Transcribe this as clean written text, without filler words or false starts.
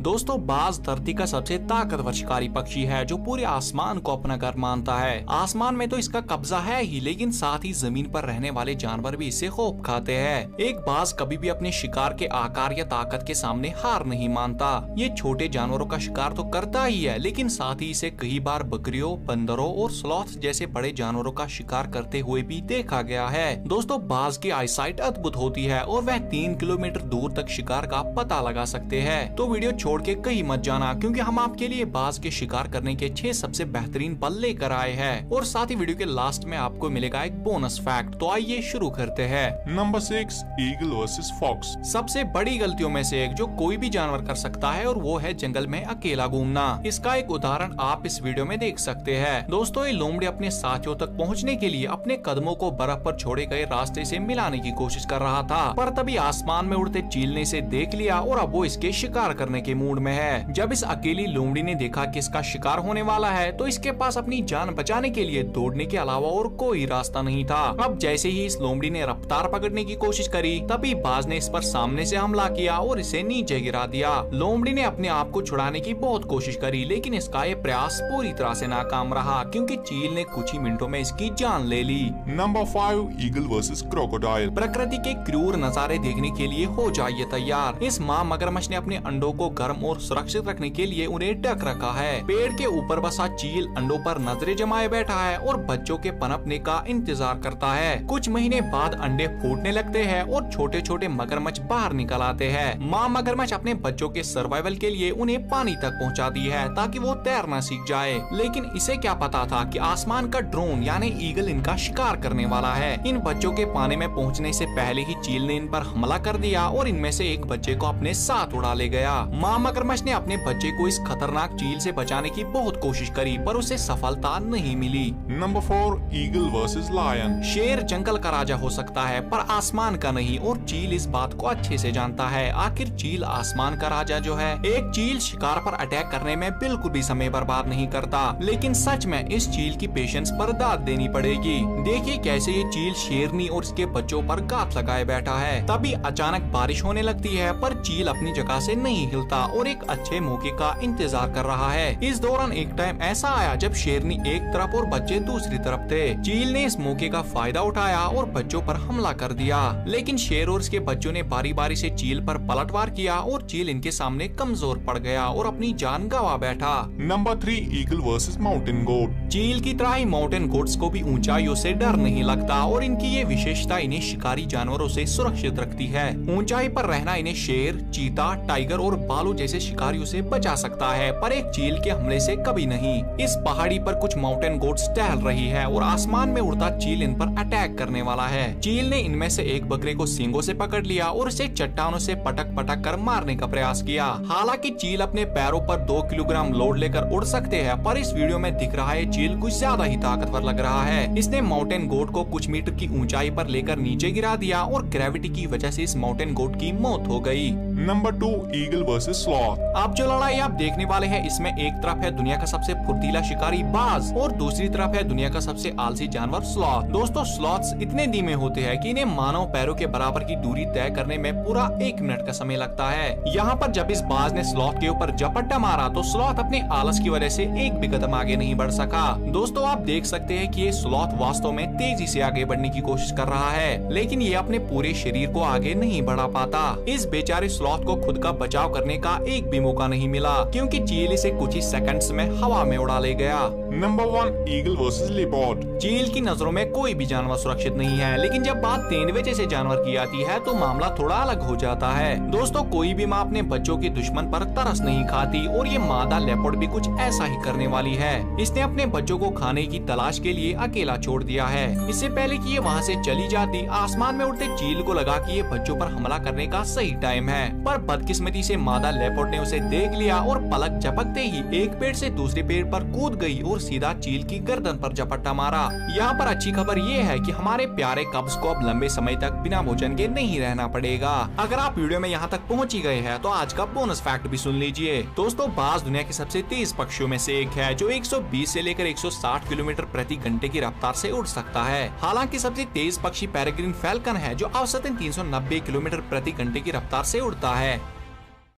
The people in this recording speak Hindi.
दोस्तों बाज धरती का सबसे ताकतवर शिकारी पक्षी है जो पूरे आसमान को अपना घर मानता है। आसमान में तो इसका कब्जा है ही, लेकिन साथ ही जमीन पर रहने वाले जानवर भी इससे खौफ खाते हैं। एक बाज कभी भी अपने शिकार के आकार या ताकत के सामने हार नहीं मानता। ये छोटे जानवरों का शिकार तो करता ही है, लेकिन साथ ही इसे कई बार बकरियों, बंदरों और स्लॉथ जैसे बड़े जानवरों का शिकार करते हुए भी देखा गया है। दोस्तों बाज की आईसाइट अद्भुत होती है और वह 3 किलोमीटर दूर तक शिकार का पता लगा सकते हैं। तो वीडियो छोड़ के कहीं मत जाना, क्योंकि हम आपके लिए बाज के शिकार करने के 6 सबसे बेहतरीन पल लेकर आए हैं। और साथ ही वीडियो के लास्ट में आपको मिलेगा एक बोनस फैक्ट। तो आइए शुरू करते हैं। Number 6 eagle versus fox. सबसे बड़ी गलतियों में से एक जो कोई भी जानवर कर सकता है, और वो है जंगल में अकेला घूमना। इसका एक उदाहरण आप इस वीडियो में देख सकते हैं। दोस्तों ये लोमड़ी अपने साथियों तक पहुंचने के लिए अपने कदमों को बर्फ पर छोड़े गए रास्ते से मिलाने की कोशिश कर रहा था, पर तभी आसमान में उड़ते चील ने इसे देख लिया और अब वो इसके शिकार करने के मूड में है। जब इस अकेली लोमड़ी ने देखा कि इसका शिकार होने वाला है, तो इसके पास अपनी जान बचाने के लिए दौड़ने के अलावा और कोई रास्ता नहीं था। अब जैसे ही इस लोमड़ी ने रफ्तार पकड़ने की कोशिश करी, तभी बाज ने इस पर सामने से हमला किया और इसे नीचे गिरा दिया। लोमड़ी ने अपने आप को छुड़ाने की बहुत कोशिश करी, लेकिन इसका ये प्रयास पूरी तरह से नाकाम रहा, क्योंकि चील ने कुछ ही मिनटों में इसकी जान ले ली। Number 5 eagle versus crocodile. प्रकृति के क्रूर नजारे देखने के लिए हो जाइए तैयार। इस माँ मगरमच्छ ने अपने अंडों को गर्म और सुरक्षित रखने के लिए उन्हें ढक रखा है। पेड़ के ऊपर बसा चील अंडों पर नजरें जमाए बैठा है और बच्चों के पनपने का इंतजार करता है। कुछ महीने बाद अंडे फूटने लगते हैं और छोटे छोटे मगरमच्छ बाहर निकल आते हैं। माँ मगरमच्छ अपने बच्चों के सर्वाइवल के लिए उन्हें पानी तक पहुँचाती है ताकि वो तैरना सीख जाए। लेकिन इसे क्या पता था कि आसमान का ड्रोन यानी ईगल इनका शिकार करने वाला है। इन बच्चों के पानी में पहुँचने से पहले ही चील ने इन पर हमला कर दिया और इनमें से एक बच्चे को अपने साथ उड़ा ले गया। माँ मगरमच्छ ने अपने बच्चे को इस खतरनाक चील से बचाने की बहुत कोशिश करी, पर उसे सफलता नहीं मिली। Number 4 eagle versus lion. शेर जंगल का राजा हो सकता है, पर आसमान का नहीं, और चील इस बात को अच्छे से जानता है। आखिर चील आसमान का राजा जो है। एक चील शिकार पर अटैक करने में बिल्कुल भी समय बर्बाद नहीं करता, लेकिन सच में इस चील की पेशेंस पर दाद देनी पड़ेगी। देखिए कैसे ये चील शेरनी और इसके बच्चों पर गांठ लगाए बैठा है। तभी अचानक बारिश होने लगती है, पर चील अपनी जगह से नहीं हिलता और एक अच्छे मौके का इंतजार कर रहा है। इस दौरान एक टाइम ऐसा आया जब शेरनी एक तरफ और बच्चे दूसरी तरफ थे। चील ने इस मौके का फायदा उठाया और बच्चों पर हमला कर दिया, लेकिन शेर और इसके बच्चों ने बारी बारी से चील पर पलटवार किया और चील इनके सामने कमजोर पड़ गया और अपनी जान गंवा बैठा। Number 3 eagle versus mountain goat. चील की तरह ही माउंटेन गोट्स को भी ऊंचाइयों से डर नहीं लगता, और इनकी ये विशेषता इन्हें शिकारी जानवरों से सुरक्षित रखती है। ऊंचाई पर रहना इन्हें शेर, चीता, टाइगर और भालू जैसे शिकारियों से बचा सकता है, पर एक चील के हमले से कभी नहीं। इस पहाड़ी पर कुछ माउंटेन गोट्स टहल रही है और आसमान में उड़ता चील इन पर अटैक करने वाला है। चील ने इनमें से एक बकरे को सींगों से पकड़ लिया और इसे चट्टानों से पटक पटक कर मारने का प्रयास किया। हालांकि चील अपने पैरों पर 2 किलोग्राम लोड लेकर उड़ सकते हैं, पर इस वीडियो में दिख रहा है चील कुछ ज्यादा ही ताकतवर लग रहा है। इसने माउंटेन गोट को कुछ मीटर की ऊंचाई पर लेकर नीचे गिरा दिया और ग्रेविटी की वजह से इस माउंटेन गोट की मौत हो गई। Number 2 eagle versus sloth. अब जो लड़ाई आप देखने वाले हैं, इसमें एक तरफ है दुनिया का सबसे फुर्तीला शिकारी बाज और दूसरी तरफ है दुनिया का सबसे आलसी जानवर स्लॉथ। दोस्तों स्लॉथ्स इतने धीमे होते हैं कि इन्हें मानव पैरों के बराबर की दूरी तय करने में पूरा 1 मिनट का समय लगता है। यहाँ पर जब इस बाज ने स्लॉथ के ऊपर झपट्टा मारा, तो स्लॉथ अपने आलस की वजह से एक भी कदम आगे नहीं बढ़ सका। दोस्तों आप देख सकते हैं कि ये स्लॉथ वास्तव में तेजी से आगे बढ़ने की कोशिश कर रहा है, लेकिन ये अपने पूरे शरीर को आगे नहीं बढ़ा पाता। इस बेचारे स्लॉथ को खुद का बचाव करने का एक भी मौका नहीं मिला, क्योंकि चील इसे कुछ ही सेकंड्स में हवा में उड़ा ले गया। Number 1 eagle versus leopard. चील की नजरों में कोई भी जानवर सुरक्षित नहीं है, लेकिन जब बात तेंदुए जैसे जानवर की आती है तो मामला थोड़ा अलग हो जाता है। दोस्तों कोई भी माँ अपने बच्चों के दुश्मन पर तरस नहीं खाती, और ये मादा लेपर्ड भी कुछ ऐसा ही करने वाली है। इसने अपने बच्चों को खाने की तलाश के लिए अकेला छोड़ दिया है। इससे पहले कि ये वहाँ से चली जाती, आसमान में उड़ते चील को लगा कि ये बच्चों पर हमला करने का सही टाइम है, पर बदकिस्मती से मादा लेपर्ड ने उसे देख लिया और पलक झपकते ही एक पेड़ से दूसरे पेड़ पर कूद गई और सीधा चील की गर्दन पर झपट्टा मारा। यहाँ पर अच्छी खबर ये है कि हमारे प्यारे कब्ज को अब लंबे समय तक बिना भोजन के नहीं रहना पड़ेगा। अगर आप वीडियो में यहाँ तक पहुँच ही गए हैं, तो आज का बोनस फैक्ट भी सुन लीजिए। दोस्तों बाज दुनिया के सबसे तेज पक्षियों में से एक है, जो 120 से लेकर 160 किलोमीटर प्रति घंटे की रफ्तार से उड़ सकता है। हालांकि सबसे तेज पक्षी पेरेग्रीन फैल्कन है, जो औसतन 390 किलोमीटर प्रति घंटे की रफ्तार से उड़ता है।